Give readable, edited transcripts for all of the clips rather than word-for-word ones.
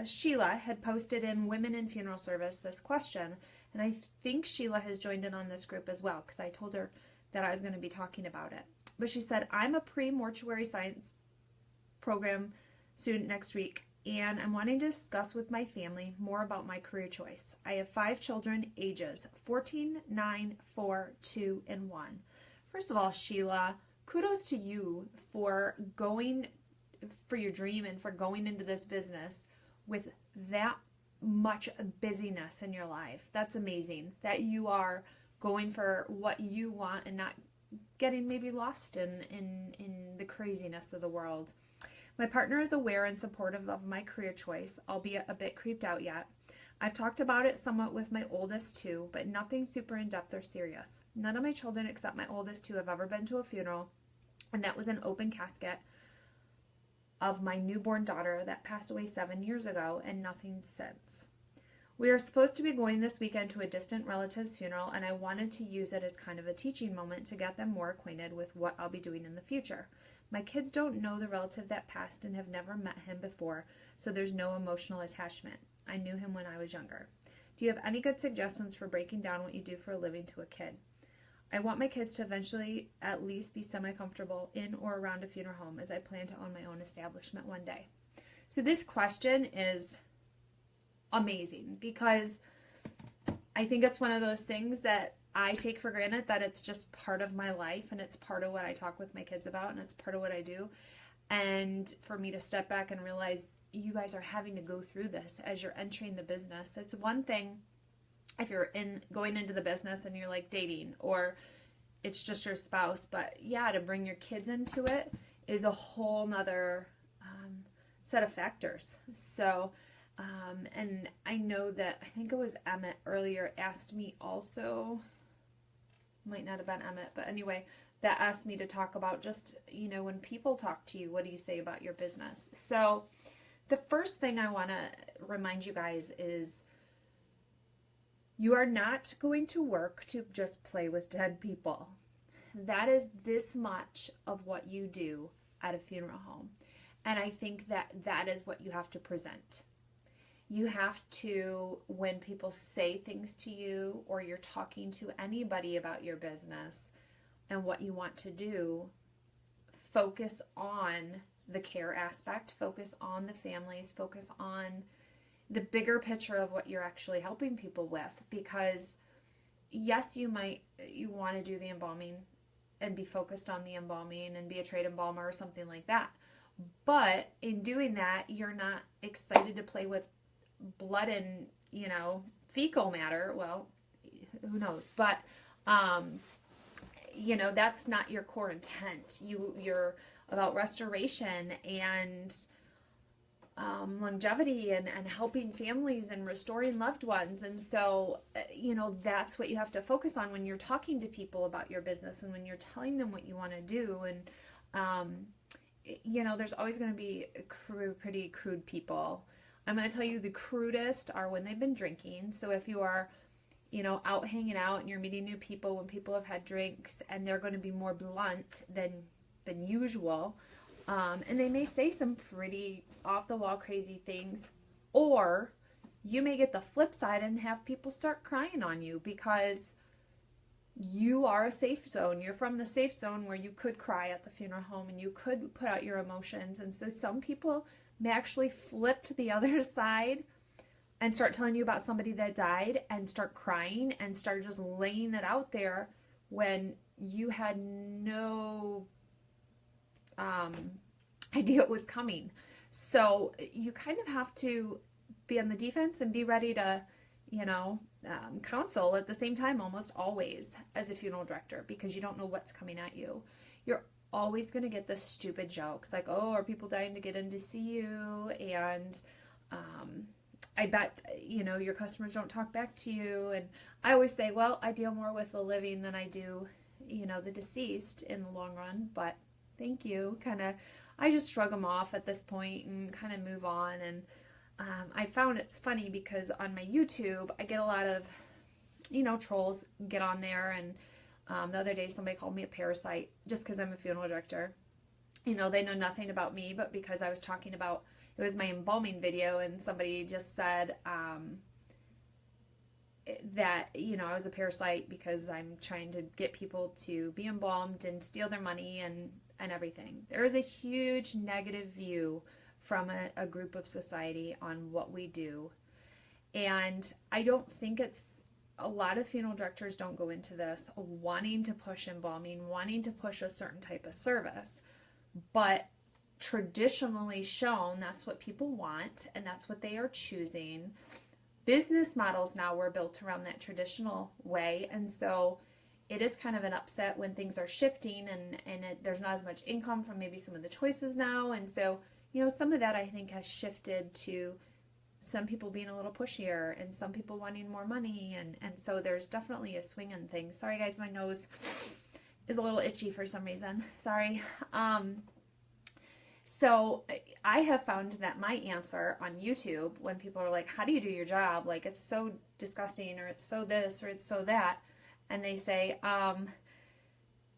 Sheila had posted in Women in Funeral Service this question, and I think Sheila has joined in on this group as well because I told her that I was going to be talking about it. But she said, I'm a pre-mortuary science program student next week, and I'm wanting to discuss with my family more about my career choice. I have 5 children, ages 14, 9, 4, 2, and 1. First of all, Sheila, kudos to you for going for your dream and for going into this business with that much busyness in your life. That's amazing that you are going for what you want and not getting maybe lost in the craziness of the world. My partner is aware and supportive of my career choice, albeit a bit creeped out yet. I've talked about it somewhat with my oldest too, but nothing super in-depth or serious. None of my children except my oldest two have ever been to a funeral, and that was an open casket of my newborn daughter that passed away 7 years ago, and nothing since. We are supposed to be going this weekend to a distant relative's funeral, and I wanted to use it as kind of a teaching moment to get them more acquainted with what I'll be doing in the future. My kids don't know the relative that passed and have never met him before, so there's no emotional attachment. I knew him when I was younger. Do you have any good suggestions for breaking down what you do for a living to a kid? I want my kids to eventually at least be semi-comfortable in or around a funeral home, as I plan to own my own establishment one day. So this question is amazing because I think it's one of those things that I take for granted that it's just part of my life and it's part of what I talk with my kids about and it's part of what I do. And for me to step back and realize you guys are having to go through this as you're entering the business. It's one thing if you're going into the business and you're like dating or it's just your spouse, but yeah, to bring your kids into it is a whole nother set of factors. So and I know that, I think it was Emmett earlier asked me also, might not have been Emmett, but anyway, that asked me to talk about just, when people talk to you, what do you say about your business? So the first thing I want to remind you guys is you are not going to work to just play with dead people. That is this much of what you do at a funeral home. And I think that is what you have to present. You have to, when people say things to you or you're talking to anybody about your business and what you want to do, focus on the care aspect, focus on the families, focus on the bigger picture of what you're actually helping people with. Because yes, you want to do the embalming and be focused on the embalming and be a trade embalmer or something like that. But in doing that, you're not excited to play with blood and, fecal matter. Well, who knows? But, that's not your core intent. You're about restoration and longevity and helping families and restoring loved ones. And so, that's what you have to focus on when you're talking to people about your business and when you're telling them what you want to do. And, there's always going to be pretty crude people. I'm going to tell you the crudest are when they've been drinking. So if you are, out hanging out and you're meeting new people when people have had drinks, and they're going to be more blunt than usual. And they may say some pretty off-the-wall crazy things. Or you may get the flip side and have people start crying on you because you are a safe zone. You're from the safe zone where you could cry at the funeral home and you could put out your emotions. And so some people may actually flip to the other side and start telling you about somebody that died and start crying and start just laying it out there when you had no idea it was coming. So you kind of have to be on the defense and be ready to, counsel at the same time almost always as a funeral director, because you don't know what's coming at you. You're always going to get the stupid jokes like, oh, are people dying to get in to see you? And I bet, your customers don't talk back to you. And I always say, well, I deal more with the living than I do, the deceased in the long run. But thank you. I just shrug them off at this point and kind of move on. And I found it's funny because on my YouTube, I get a lot of, trolls get on there. And the other day somebody called me a parasite just because I'm a funeral director. They know nothing about me, but because I was talking about it was my embalming video, and somebody just said that, you know, I was a parasite because I'm trying to get people to be embalmed and steal their money and everything. There is a huge negative view from a group of society on what we do. And I don't think it's, a lot of funeral directors don't go into this wanting to push embalming, wanting to push a certain type of service. But traditionally shown, that's what people want, and that's what they are choosing. Business models now were built around that traditional way, and so it is kind of an upset when things are shifting and there's not as much income from maybe some of the choices now. And so, you know, some of that I think has shifted to some people being a little pushier and some people wanting more money, and so there's definitely a swing in things. Sorry guys, my nose is a little itchy for some reason. Sorry. So I have found that my answer on YouTube, when people are like, how do you do your job? Like, it's so disgusting, or it's so this, or it's so that. And they say,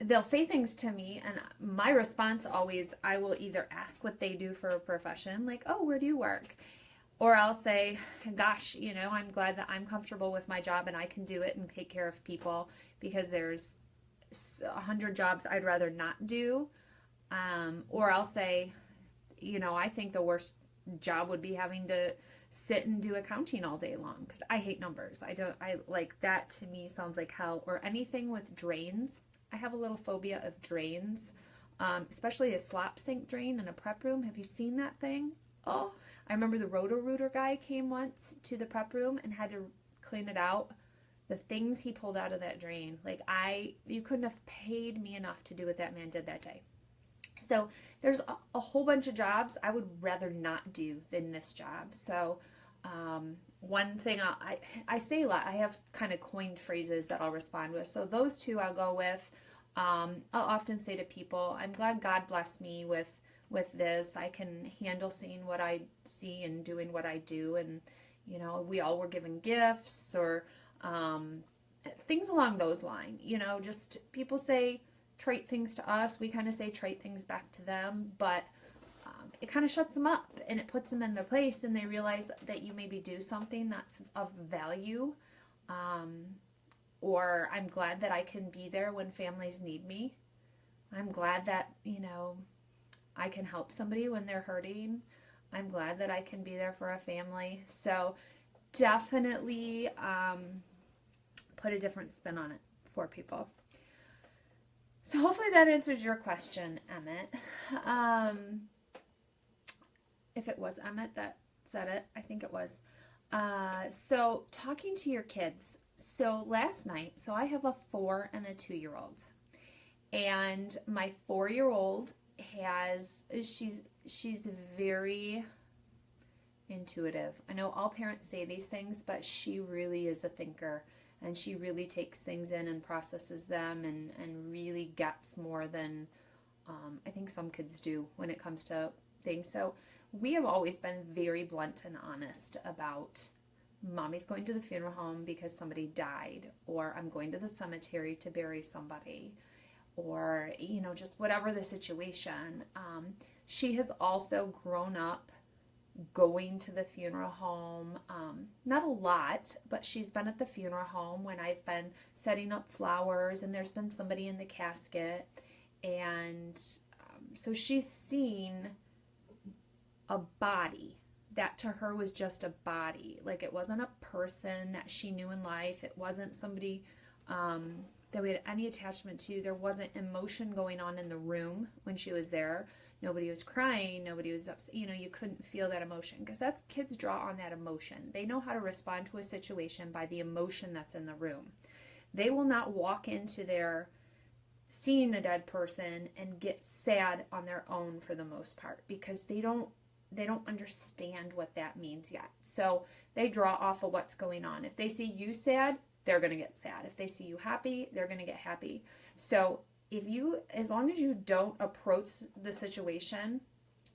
they'll say things to me, and my response always, I will either ask what they do for a profession, like, oh, where do you work? Or I'll say, gosh, you know, I'm glad that I'm comfortable with my job and I can do it and take care of people, because there's 100 jobs I'd rather not do. Or I'll say, you know, I think the worst job would be having to sit and do accounting all day long, because I hate numbers. I like that. To me sounds like hell. Or anything with drains. I have a little phobia of drains, especially a slop sink drain in a prep room. Have you seen that thing? Oh, I remember the Roto-Rooter guy came once to the prep room and had to clean it out. The things he pulled out of that drain, like, you couldn't have paid me enough to do what that man did that day. So there's a whole bunch of jobs I would rather not do than this job. So one thing I say a lot, I have kind of coined phrases that I'll respond with. So those two I'll go with. I'll often say to people, I'm glad God blessed me with this. I can handle seeing what I see and doing what I do. And, you know, we all were given gifts, or things along those lines. You know, just people say trite things to us. We kind of say trite things back to them, but it kind of shuts them up and it puts them in their place, and they realize that you maybe do something that's of value. Or I'm glad that I can be there when families need me. I'm glad that, you know, I can help somebody when they're hurting. I'm glad that I can be there for a family. So definitely put a different spin on it for people. So hopefully that answers your question, Emmett. If it was Emmett that said it, I think it was. So talking to your kids. So last night, so I have a 4 and a 2-year-old. And my 4-year-old she's very intuitive. I know all parents say these things, but she really is a thinker, and she really takes things in and processes them and really gets more than I think some kids do when it comes to things. So we have always been very blunt and honest about, Mommy's going to the funeral home because somebody died, or I'm going to the cemetery to bury somebody, or, you know, just whatever the situation. She has also grown up going to the funeral home, not a lot, but she's been at the funeral home when I've been setting up flowers and there's been somebody in the casket. And so she's seen a body that to her was just a body. Like, it wasn't a person that she knew in life. It wasn't somebody that we had any attachment to. There wasn't emotion going on in the room when she was there. Nobody was crying. Nobody was upset. You know, you couldn't feel that emotion, because that's, kids draw on that emotion. They know how to respond to a situation by the emotion that's in the room. They will not walk into their seeing a dead person and get sad on their own for the most part, because they don't understand what that means yet. So they draw off of what's going on. If they see you sad, they're going to get sad. If they see you happy, they're going to get happy. So as long as you don't approach the situation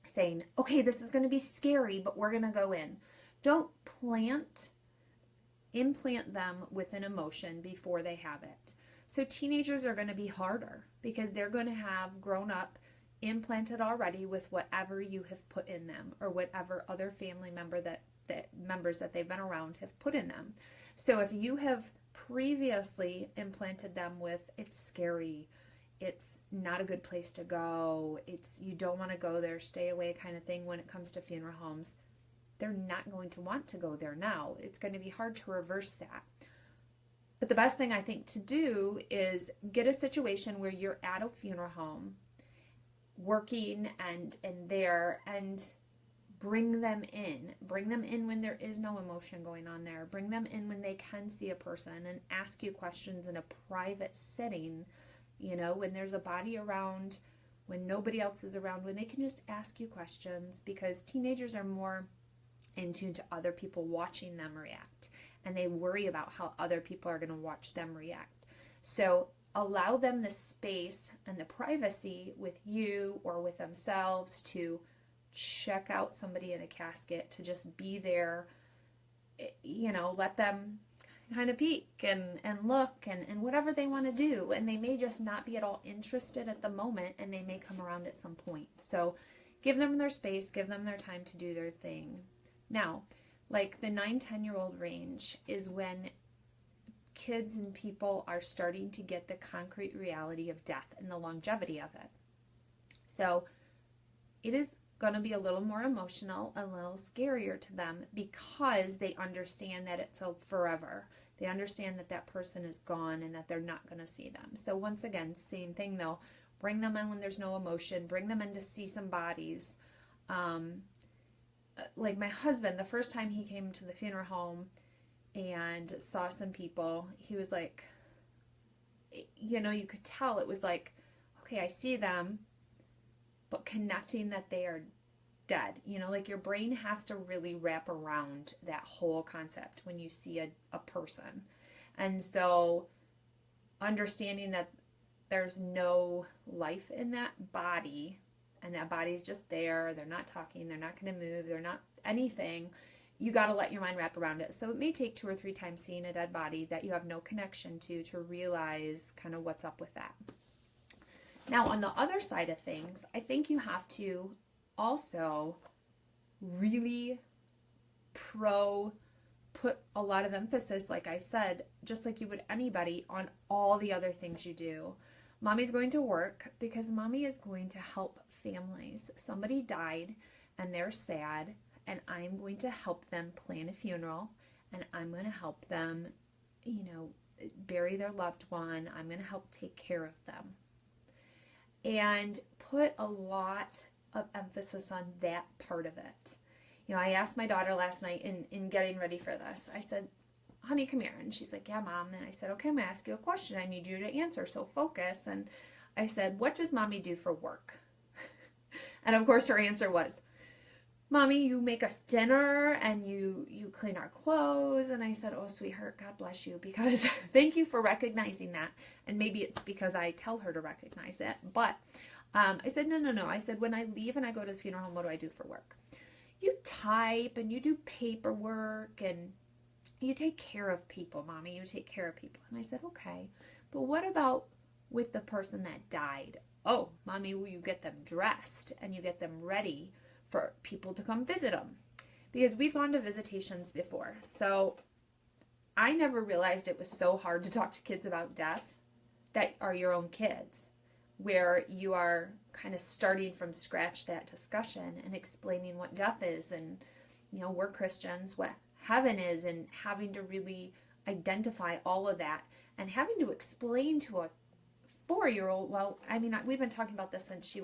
saying, okay, this is going to be scary, but we're going to go in. Don't implant them with an emotion before they have it. So teenagers are going to be harder, because they're going to have grown up implanted already with whatever you have put in them, or whatever other family member that members that they've been around have put in them. So if you have previously implanted them with, it's scary, it's not a good place to go, it's, you don't want to go there, stay away kind of thing when it comes to funeral homes, they're not going to want to go there now. It's going to be hard to reverse that. But the best thing I think to do is get a situation where you're at a funeral home working and there, and bring them in. Bring them in when there is no emotion going on there. Bring them in when they can see a person and ask you questions in a private setting, you know, when there's a body around, when nobody else is around, when they can just ask you questions, because teenagers are more in tune to other people watching them react, and they worry about how other people are going to watch them react. So allow them the space and the privacy with you or with themselves to check out somebody in a casket, to just be there, you know, let them kind of peek and look and whatever they want to do. And they may just not be at all interested at the moment, and they may come around at some point. So give them their space, give them their time to do their thing. Now, like the 9-10-year-old range is when kids and people are starting to get the concrete reality of death and the longevity of it. So it is going to be a little more emotional, a little scarier to them, because they understand that it's a forever. They understand that that person is gone and that they're not going to see them. So once again, same thing though. Bring them in when there's no emotion. Bring them in to see some bodies. Like my husband, the first time he came to the funeral home and saw some people, he was like, you know, you could tell it was like, okay, I see them, but connecting that they are dead. You know, like your brain has to really wrap around that whole concept when you see a person. And so understanding that there's no life in that body, and that body's just there, they're not talking, they're not going to move, they're not anything, you got to let your mind wrap around it. So it may take 2 or 3 times seeing a dead body that you have no connection to realize kind of what's up with that. Now, on the other side of things, I think you have to also really put a lot of emphasis, like I said, just like you would anybody, on all the other things you do. Mommy's going to work because mommy is going to help families. Somebody died and they're sad, and I'm going to help them plan a funeral, and I'm going to help them, you know, bury their loved one. I'm going to help take care of them. And put a lot of emphasis on that part of it. You know, I asked my daughter last night in getting ready for this, I said, honey, come here. And she's like, yeah, Mom. And I said, okay, I'm going to ask you a question. I need you to answer, so focus. And I said, what does mommy do for work? And of course her answer was, Mommy, you make us dinner and you clean our clothes. And I said, oh, sweetheart, God bless you, because thank you for recognizing that. And maybe it's because I tell her to recognize it. But I said, no. I said, when I leave and I go to the funeral home, what do I do for work? You type and you do paperwork and you take care of people, Mommy. You take care of people. And I said, okay, but what about with the person that died? Oh, Mommy, will you get them dressed and you get them ready for people to come visit them? Because we've gone to visitations before. So I never realized it was so hard to talk to kids about death that are your own kids, where you are kind of starting from scratch that discussion and explaining what death is, and, you know, we're Christians, what heaven is, and having to really identify all of that, and having to explain to a 4-year-old, well, I mean, we've been talking about this since she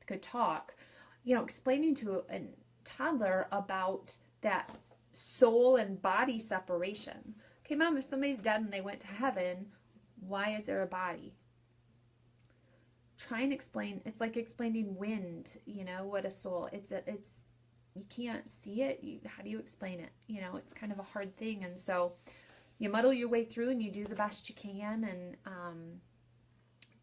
could talk, you know, explaining to a toddler about that soul and body separation. Okay, Mom, if somebody's dead and they went to heaven, why is there a body? Try and explain. It's like explaining wind, you know, what a soul. It's you can't see it. How do you explain it? You know, it's kind of a hard thing. And so you muddle your way through and you do the best you can. And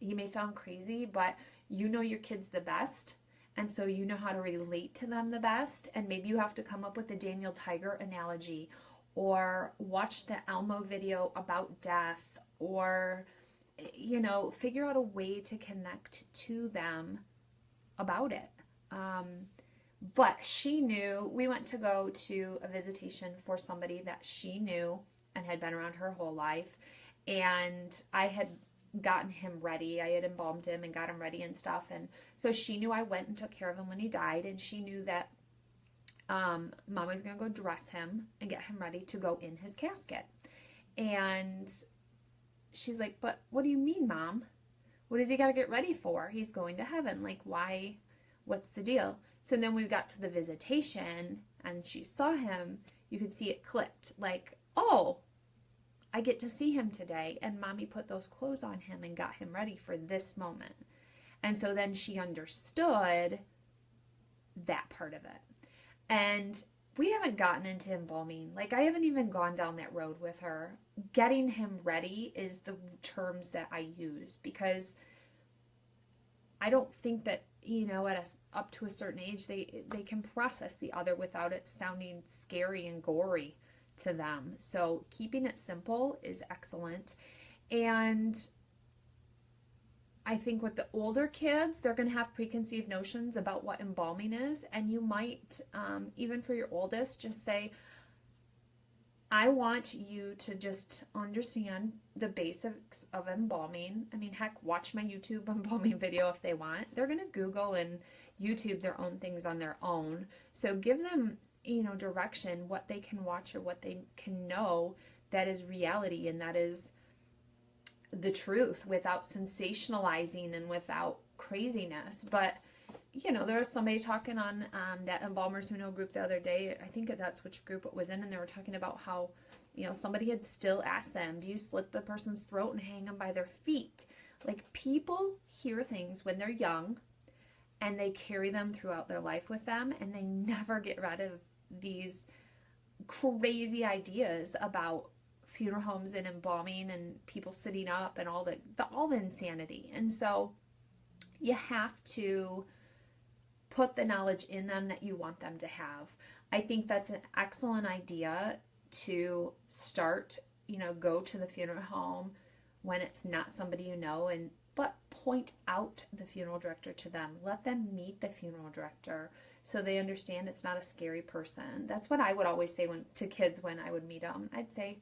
you may sound crazy, but you know your kids the best. And so you know how to relate to them the best. And maybe you have to come up with a Daniel Tiger analogy, or watch the Elmo video about death, or, you know, figure out a way to connect to them about it. But she knew, we went to go to a visitation for somebody that she knew and had been around her whole life. And I had gotten him ready. I had embalmed him and got him ready and stuff. And so she knew I went and took care of him when he died. And she knew that Mom was going to go dress him and get him ready to go in his casket. And she's like, but what do you mean, Mom? What does he got to get ready for? He's going to heaven. Like, why? What's the deal? So then we got to the visitation and she saw him. You could see it clicked. Like, oh, I get to see him today. And Mommy put those clothes on him and got him ready for this moment. And so then she understood that part of it. And we haven't gotten into embalming. Like, I haven't even gone down that road with her. Getting him ready is the terms that I use, because I don't think that, you know, up to a certain age, they can process the other without it sounding scary and gory to them. So keeping it simple is excellent. And I think with the older kids, they're going to have preconceived notions about what embalming is. And you might, even for your oldest, just say, I want you to just understand the basics of embalming. I mean, heck, watch my YouTube embalming video if they want. They're going to Google and YouTube their own things on their own. So give them, you know, direction, what they can watch or what they can know that is reality and that is the truth, without sensationalizing and without craziness. But, you know, there was somebody talking on that Embalmers Who Know group the other day. I think that's which group it was in, and they were talking about how, you know, somebody had still asked them, do you slit the person's throat and hang them by their feet? Like, people hear things when they're young and they carry them throughout their life with them, and they never get rid of these crazy ideas about funeral homes and embalming and people sitting up and all the insanity. And so you have to put the knowledge in them that you want them to have. I think that's an excellent idea to start, you know, go to the funeral home when it's not somebody you know, but point out the funeral director to them. Let them meet the funeral director so they understand it's not a scary person. That's what I would always say to kids when I would meet them. I'd say,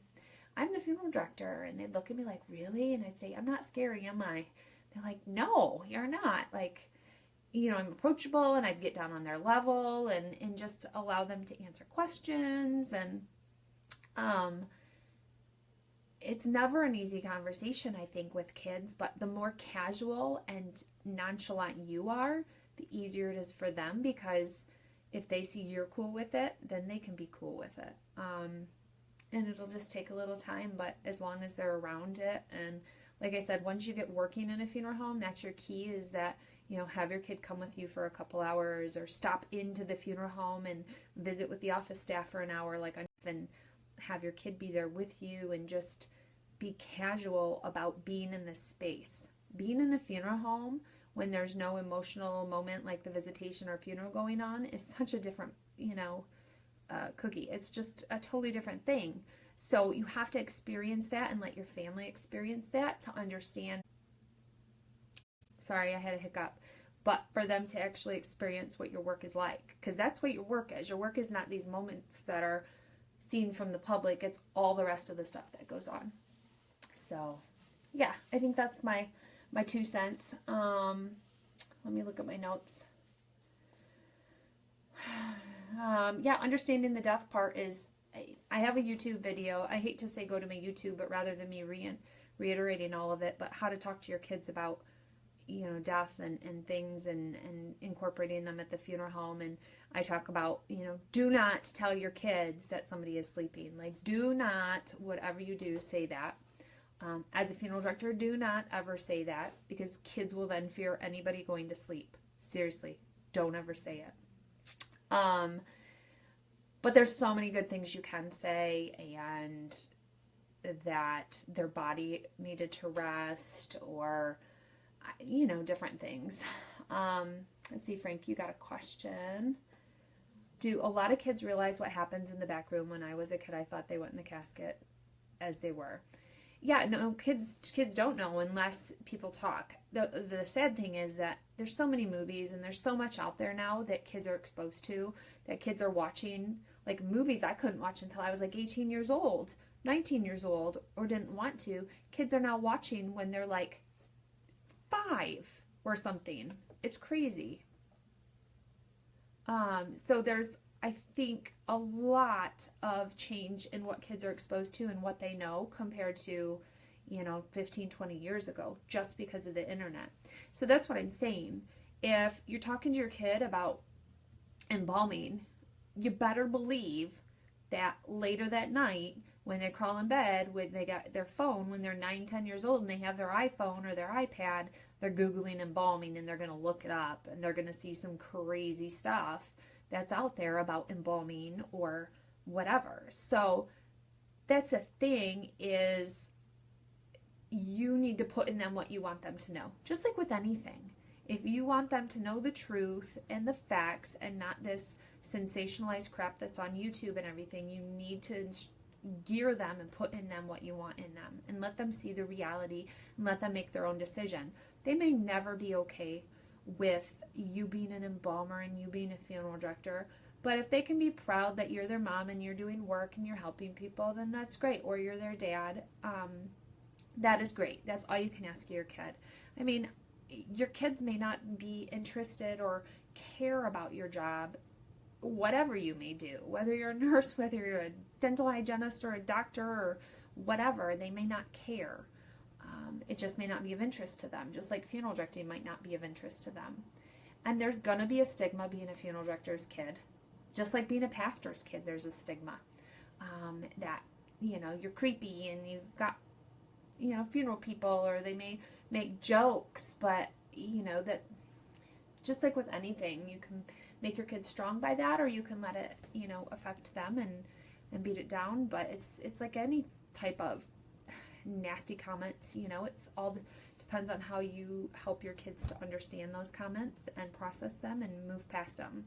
I'm the funeral director. And they'd look at me like, really? And I'd say, I'm not scary, am I? They're like, no, you're not. Like, you know, I'm approachable, and I'd get down on their level and just allow them to answer questions. And it's never an easy conversation, I think, with kids, but the more casual and nonchalant you are, the easier it is for them, because if they see you're cool with it, then they can be cool with it. And it'll just take a little time, but as long as they're around it. And like I said, once you get working in a funeral home, that's your key, is that, you know, have your kid come with you for a couple hours, or stop into the funeral home and visit with the office staff for an hour, and have your kid be there with you, and just be casual about being in this space. Being in a funeral home when there's no emotional moment like the visitation or funeral going on is such a different, you know, cookie. It's just a totally different thing. So you have to experience that and let your family experience that to understand. Sorry, I had a hiccup. But for them to actually experience what your work is like, because that's what your work is. Your work is not these moments that are seen from the public. It's all the rest of the stuff that goes on. So yeah, I think that's my 2 cents. Let me look at my notes. Yeah, understanding the death part is, I have a YouTube video. I hate to say go to my YouTube, but rather than me reiterating all of it, but how to talk to your kids about, you know, death and things, and incorporating them at the funeral home. And I talk about, you know, do not tell your kids that somebody is sleeping. Like, do not, whatever you do, say that. As a funeral director, do not ever say that, because kids will then fear anybody going to sleep. Seriously, don't ever say it. But there's so many good things you can say, and that their body needed to rest, or, you know, different things. Let's see, Frank, you got a question. Do a lot of kids realize what happens in the back room? When I was a kid, I thought they went in the casket as they were. Yeah, no, kids don't know unless people talk. the sad thing is that there's so many movies and there's so much out there now that kids are exposed to, that kids are watching, like movies I couldn't watch until I was like 18 years old, 19 years old, or didn't want to. Kids are now watching when they're like 5 or something. It's crazy. So there's, I think, a lot of change in what kids are exposed to and what they know compared to, 15, 20 years ago, just because of the internet. So that's what I'm saying. If you're talking to your kid about embalming, you better believe that later that night, when they crawl in bed, when they got their phone, when they're 9, 10 years old and they have their iPhone or their iPad, they're Googling embalming and they're going to look it up and they're going to see some crazy stuff that's out there about embalming or whatever. So that's a thing, is you need to put in them what you want them to know. Just like with anything. If you want them to know the truth and the facts and not this sensationalized crap that's on YouTube and everything, you need to gear them and put in them what you want in them and let them see the reality and let them make their own decision. They may never be okay with you being an embalmer and you being a funeral director, but if they can be proud that you're their mom and you're doing work and you're helping people, then that's great. Or you're their dad. That is great. That's all you can ask your kid. I mean, your kids may not be interested or care about your job, whatever you may do, whether you're a nurse, whether you're a dental hygienist or a doctor or whatever, they may not care. It just may not be of interest to them, just like funeral directing might not be of interest to them. And there's going to be a stigma being a funeral director's kid. Just like being a pastor's kid, there's a stigma that, you're creepy and you've got, funeral people, or they may make jokes, but, that just like with anything, you can make your kids strong by that, or you can let it, affect them and beat it down. But it's like any type of nasty comments, it's all depends on how you help your kids to understand those comments and process them and move past them.